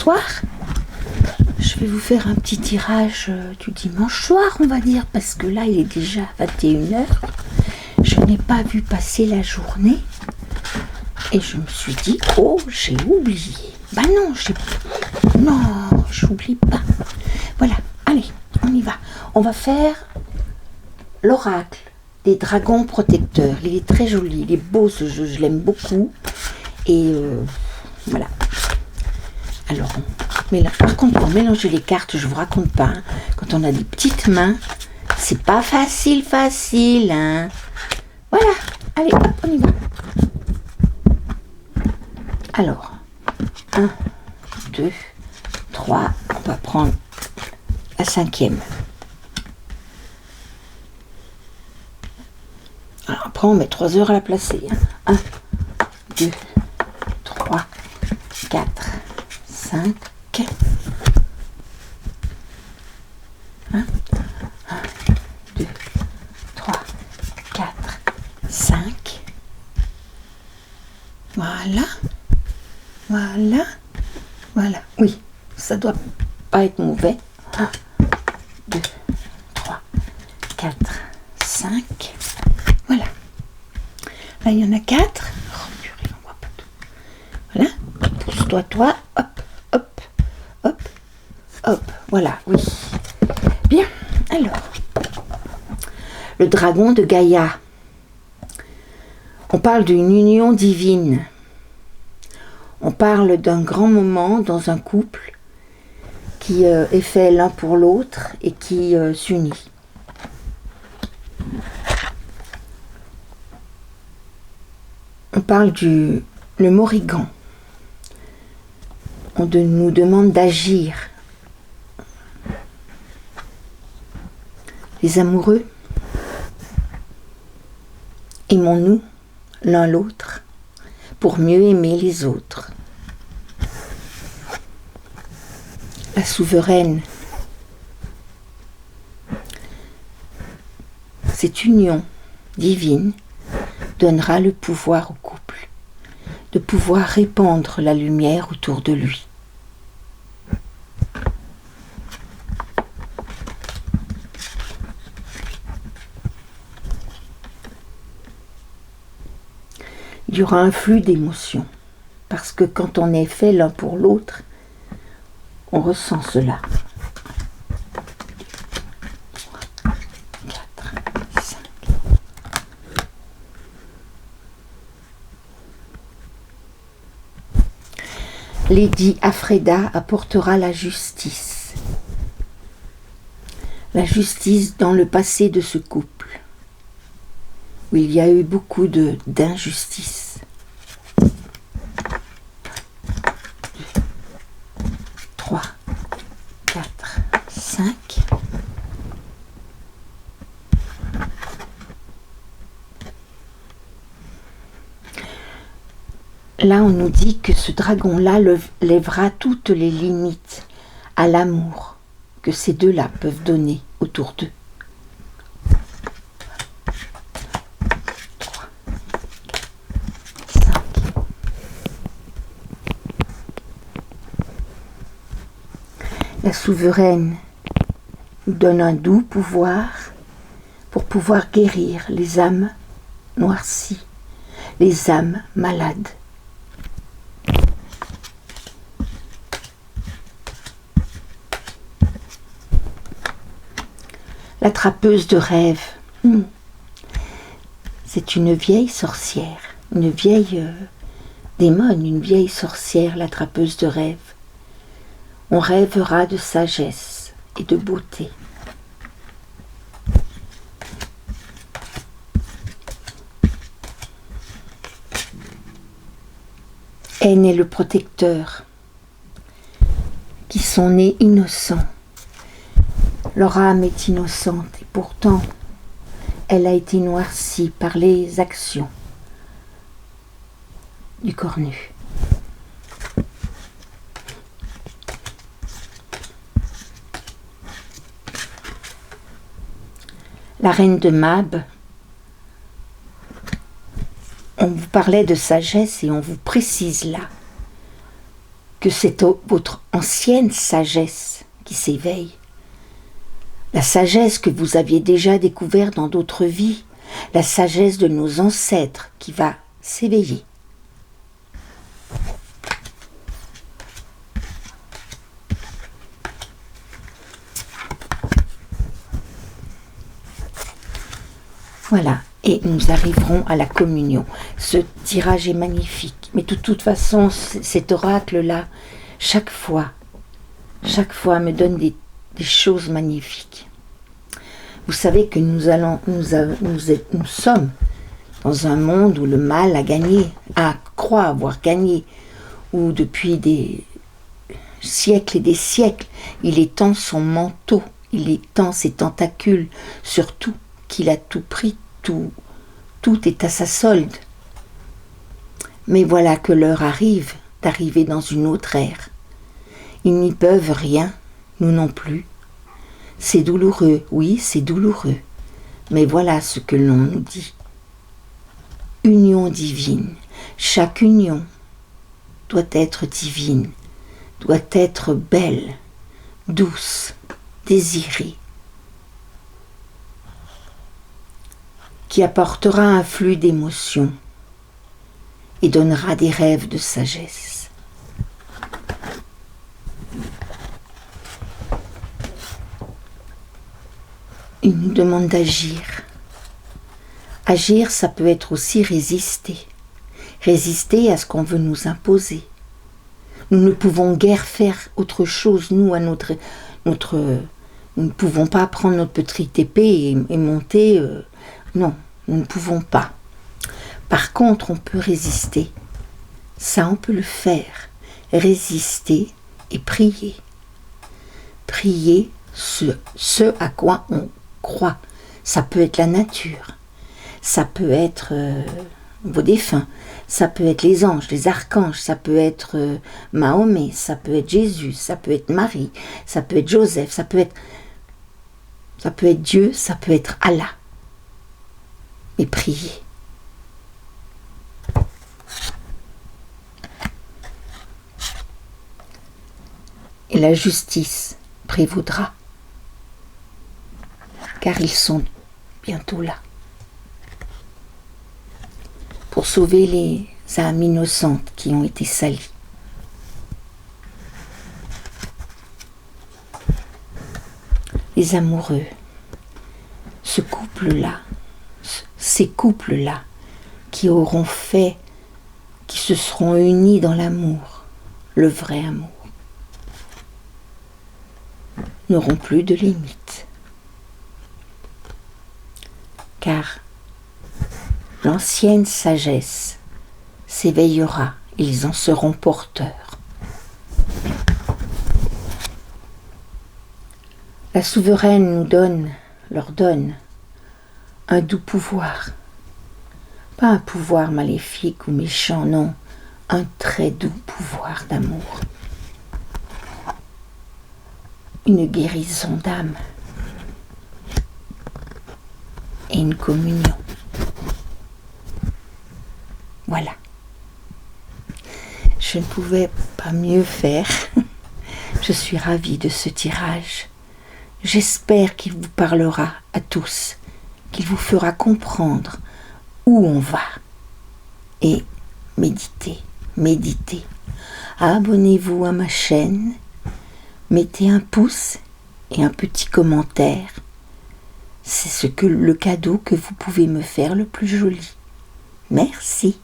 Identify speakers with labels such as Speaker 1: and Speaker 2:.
Speaker 1: Soir, je vais vous faire un petit tirage du dimanche soir, on va dire, parce que là, il est déjà 21h. Je n'ai pas vu passer la journée et je me suis dit, oh, j'ai oublié. Bah non, j'oublie pas. Voilà, allez, on y va. On va faire l'oracle des dragons protecteurs. Il est très joli, il est beau ce jeu, je l'aime beaucoup. Et voilà. Alors, mais là, par contre, pour mélanger les cartes, je vous raconte pas, hein, quand on a des petites mains, c'est pas facile, hein. Voilà, allez, hop, on y va. Alors, 1, 2, 3, on va prendre la 5e. Alors après, on met 3 heures à la placer. 1, 2, 3, 4, 5. 1, 2, 3, 4, 5. Voilà. Oui, ça doit pas être mauvais. 1, 2, 3, 4, 5. Voilà. Là, il y en a 4. Oh purée, on voit pas tout. Voilà. Pousse-toi, hop. Voilà, oui. Bien, alors. Le dragon de Gaïa. On parle d'une union divine. On parle d'un grand moment dans un couple qui est fait l'un pour l'autre et qui s'unit. On parle le Morrigan. On nous demande d'agir. Les amoureux, aimons-nous l'un l'autre pour mieux aimer les autres. La souveraine, cette union divine donnera le pouvoir au couple de pouvoir répandre la lumière autour de lui. Il y aura un flux d'émotions, parce que quand on est fait l'un pour l'autre, on ressent cela. 4, 5. Lady Afreda apportera la justice. La justice dans le passé de ce couple, où il y a eu beaucoup d'injustice. 3, 4, 5. Là, on nous dit que ce dragon-là lèvera toutes les limites à l'amour que ces deux-là peuvent donner autour d'eux. 3, 5. La souveraine nous donne un doux pouvoir pour pouvoir guérir les âmes noircies, les âmes malades. La trappeuse de rêve, c'est une vieille sorcière, une vieille démone, une vieille sorcière, la trappeuse de rêve. On rêvera de sagesse et de beauté. Haine est le protecteur, qui sont nés innocents. Leur âme est innocente et pourtant, elle a été noircie par les actions du cornu. La reine de Mab, on vous parlait de sagesse et on vous précise là que c'est votre ancienne sagesse qui s'éveille. La sagesse que vous aviez déjà découverte dans d'autres vies, la sagesse de nos ancêtres qui va s'éveiller. Voilà, et nous arriverons à la communion. Ce tirage est magnifique, mais de toute façon, cet oracle-là, chaque fois me donne des choses magnifiques. Vous savez que nous sommes dans un monde où le mal a gagné, croit avoir gagné, où depuis des siècles et des siècles, il étend son manteau, il étend ses tentacules sur tout, qu'il a tout pris, tout est à sa solde. Mais voilà que l'heure arrive d'arriver dans une autre ère. Ils n'y peuvent rien, nous non plus. C'est douloureux, oui, c'est douloureux. Mais voilà ce que l'on nous dit. Union divine. Chaque union doit être divine, doit être belle, douce, désirée, qui apportera un flux d'émotions et donnera des rêves de sagesse. Il nous demande d'agir. Agir, ça peut être aussi résister. Résister à ce qu'on veut nous imposer. Nous ne pouvons guère faire autre chose, nous, à notre nous ne pouvons pas prendre notre petite épée et monter. Non, nous ne pouvons pas. Par contre, on peut résister. Ça, on peut le faire. Résister et prier. Prier ce à quoi on croit. Ça peut être la nature. Ça peut être vos défunts. Ça peut être les anges, les archanges. Ça peut être Mahomet. Ça peut être Jésus. Ça peut être Marie. Ça peut être Joseph. Ça peut être Dieu. Ça peut être Allah. Et prier. Et la justice prévaudra, car ils sont bientôt là pour sauver les âmes innocentes qui ont été salies. Les amoureux, ce couple-là, ces couples-là qui se seront unis dans l'amour, le vrai amour, n'auront plus de limites. Car l'ancienne sagesse s'éveillera, ils en seront porteurs. La souveraine leur donne un doux pouvoir. Pas un pouvoir maléfique ou méchant, non, un très doux pouvoir d'amour. Une guérison d'âme et une communion. Voilà. Je ne pouvais pas mieux faire. Je suis ravie de ce tirage. J'espère qu'il vous parlera à tous, qu'il vous fera comprendre où on va. Et méditez. Abonnez-vous à ma chaîne. Mettez un pouce et un petit commentaire. C'est le cadeau que vous pouvez me faire le plus joli. Merci.